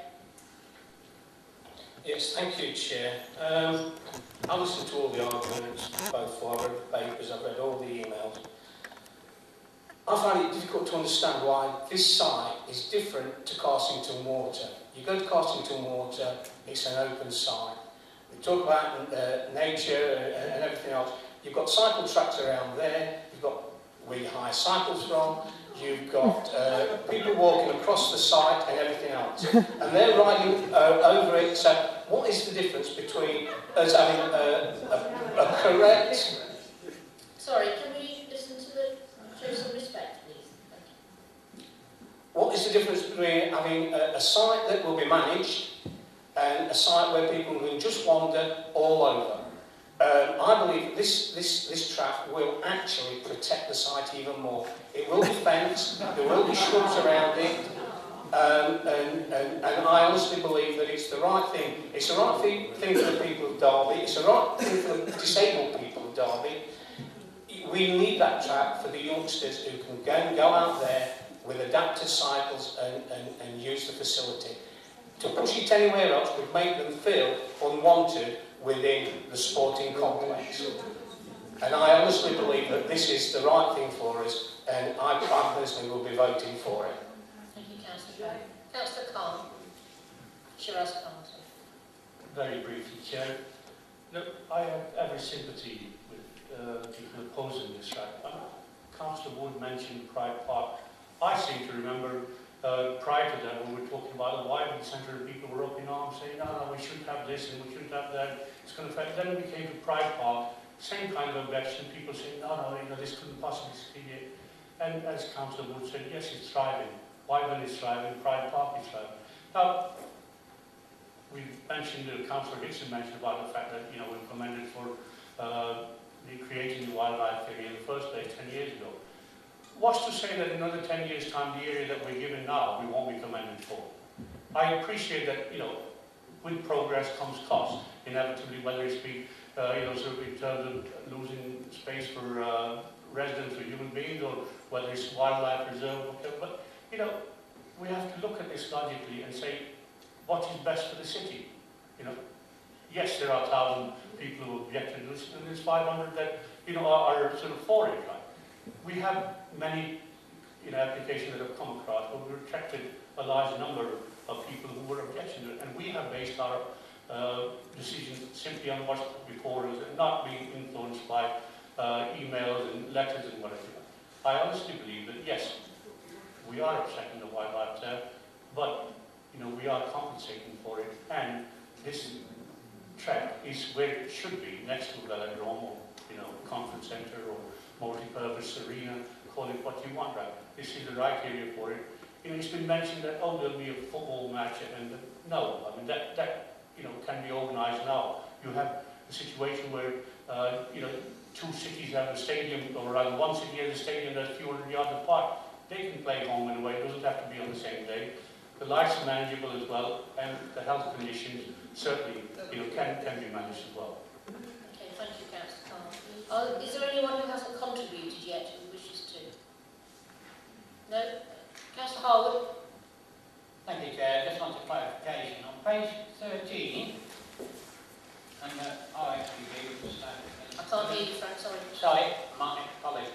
Yes, thank you, Chair. I listened to all the arguments, both for I've read the papers, I've read all the emails. I find it difficult to understand why this site is different to Carsington Water. You go to Carsington Water, it's an open site. We talk about nature and everything else. You've got cycle tracks around there, you've got where you hire cycles from, you've got people walking across the site and everything else. And they're riding over it. So what is the difference between us having a correct...
Sorry, can we listen to the... show some respect, please? Thank you.
What is the difference between having a site that will be managed and a site where people can just wander all over? I believe this track will actually protect the site even more. It will be fenced, there will be shrubs around it, and I honestly believe that it's the right thing. It's the right thing for the people of Derby, it's the right thing for the disabled people of Derby. We need that track for the youngsters who can go out there with adapted cycles and use the facility. To push it anywhere else would make them feel unwanted within the sporting complex. And I honestly believe that this is the right thing for us, and I personally will be voting for it.
Thank you, Councillor Pegg. Councillor Khan. Shiraz Khan.
Very briefly, Chair. Look, I have every sympathy with people opposing this track. Councillor Wood mentioned Pride Park. I seem to remember prior to that, when we were talking about the Wyvern Centre, people were up in arms saying, no, we shouldn't have this and we shouldn't have that. It's going to affect. Then we came to Pride Park, same kind of objection. People saying, no, this couldn't possibly succeed it. And as Councillor Wood said, yes, it's thriving. Wyvern is thriving. Pride Park is thriving. Now, we mentioned, Councillor Dixon mentioned about the fact that we're commended for creating the wildlife area in the first place 10 years ago. What's to say that in another 10 years' time, the area that we're given now, we won't be commended for? I appreciate that, with progress comes cost, inevitably, whether it's be, sort of in terms of losing space for residents or human beings, or whether it's wildlife reserve, whatever. But, we have to look at this logically and say, what is best for the city? Yes, there are 1,000 people who object to this, and there's 500 that, are sort of for it, right? We have many applications that have come across, but we've rejected a large number of people who were objecting to it, and we have based our decisions simply on what's before us and not being influenced by emails and letters and whatever. I honestly believe that, yes, we are upsetting the wildlife there, but we are compensating for it, and this track is where it should be, next to Velodrome or conference centre or multi-purpose arena, call it what you want, right? This is the right area for it. It's been mentioned that, there'll be a football match, and no, I mean, that can be organised now. You have a situation where, two cities have a stadium, or rather one city has a stadium that's a few hundred yards apart. They can play home and away, it doesn't have to be on the same day. The lights are manageable as well, and the health conditions certainly, can be managed as well.
Okay, thank you, Councillor Khan. Is there anyone who hasn't contributed yet who wishes to? No? Councillor Harwood?
Thank you, Chair. I just want a clarification. page 13, and RSPB was
I can't hear you, Frank, sorry.
sorry, my colleague.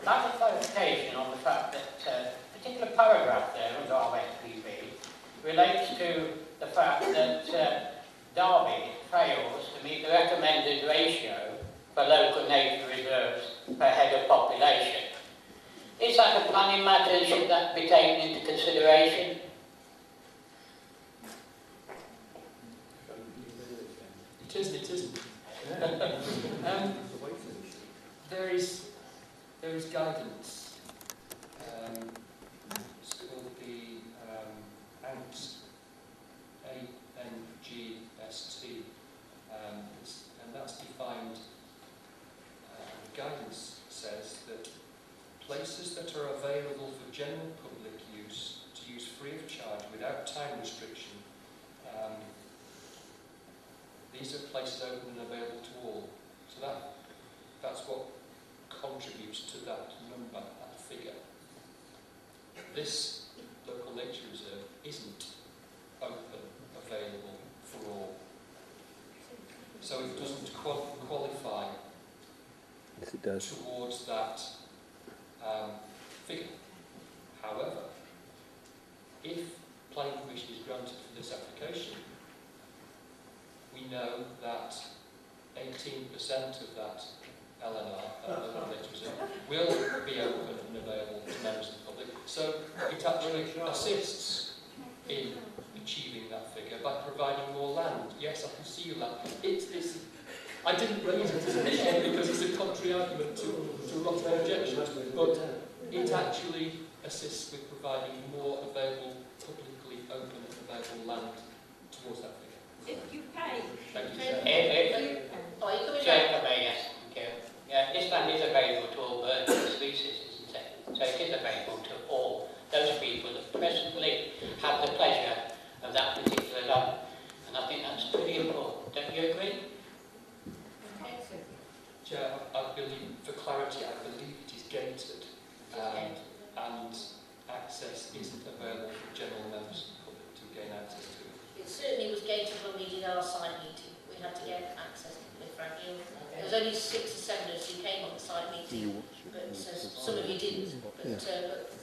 I'd like a clarification on the fact that a particular paragraph there under RSPB relates to the fact that Derby fails to meet the recommended ratio for local nature reserves per head of population. Is that a planning matter and should that be taken into consideration?
It isn't, it isn't. There is guidance. It's called the ANGST, A-N-G-S-T, and that's defined. The guidance says that places that are available for general public use, to use free of charge without time restriction, these are places open and available to all. So that's what contributes to that number, that figure. This local nature reserve isn't open, available for all. So it doesn't qualify
Yes, it does.
towards that figure. However, if planning permission is granted for this application, we know that 18% of that LNR, local nature reserve, will be open and available to members of the public. So it actually assists in achieving that figure by providing more land. Yes, I can see that. I didn't raise it as an issue because it's a contrary argument to a lot of objections, but it actually assists with providing more available, publicly open and available land towards that figure.
If you pay.
Thank you,
Chair.
Oh, you coming
Chair,
back?
yes, thank you. Yeah, this land is available to all birds and species, isn't it? So it is available to all those people that presently have the pleasure of that particular land. And I think that's pretty important. Don't you agree?
Chair, I believe, for clarity, I believe it is gated, and access isn't available for general members of the public to gain access to it.
It certainly was gated when we did our site meeting. We had to get access to it, Frank. There was only 6 or 7 of us who came on the site meeting, but some of you didn't. But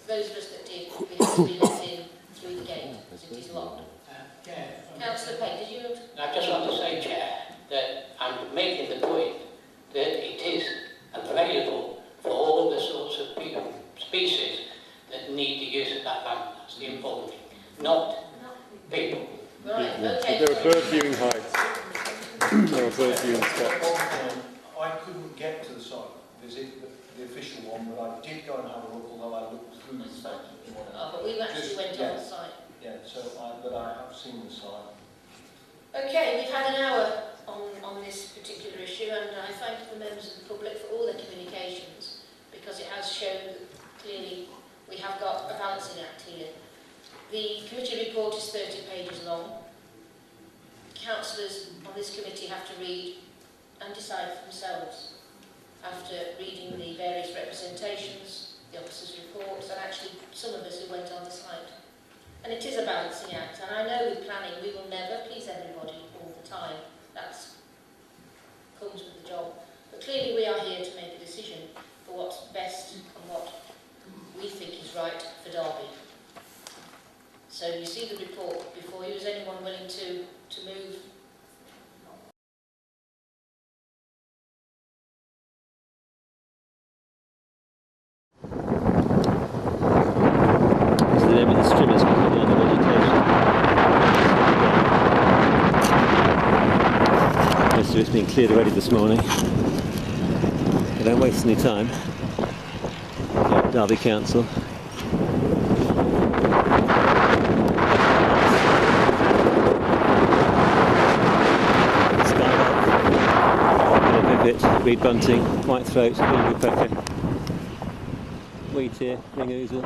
those of us that did, we had to be let in through the gate because it is locked. Councillor Pegg, did you?
I just want to say, Chair, that I'm making the point that it is available for all of the sorts of species that need the use of that land. That's the important thing, not people.
Right, okay.
There are bird viewing heights. There are bird viewing spots.
I couldn't get to the site visit, the official one, but I did go and have a look, although I looked through the site.
Oh, but we actually went on the site.
Yeah, but I have seen the site.
Okay, we've had an hour on this particular issue, and I thank the members of the public for all their communications, because it has shown that clearly we have got a balancing act here. The committee report is 30 pages long. Councillors on this committee have to read and decide for themselves after reading the various representations, the officers' reports, and actually some of us who went on the site. And it is a balancing act, and I know with planning we will never please everybody all the time. That comes with the job. But clearly we are here to make a decision for what's best and what we think is right for Derby. So you see the report before you. Is anyone willing to move?
It's the name of the stream is completely under vegetation. Most of it's been cleared already this morning. They don't waste any time. Derby Council. Reed bunting, white throat, woodpecker, wheat ear, ring ouzel.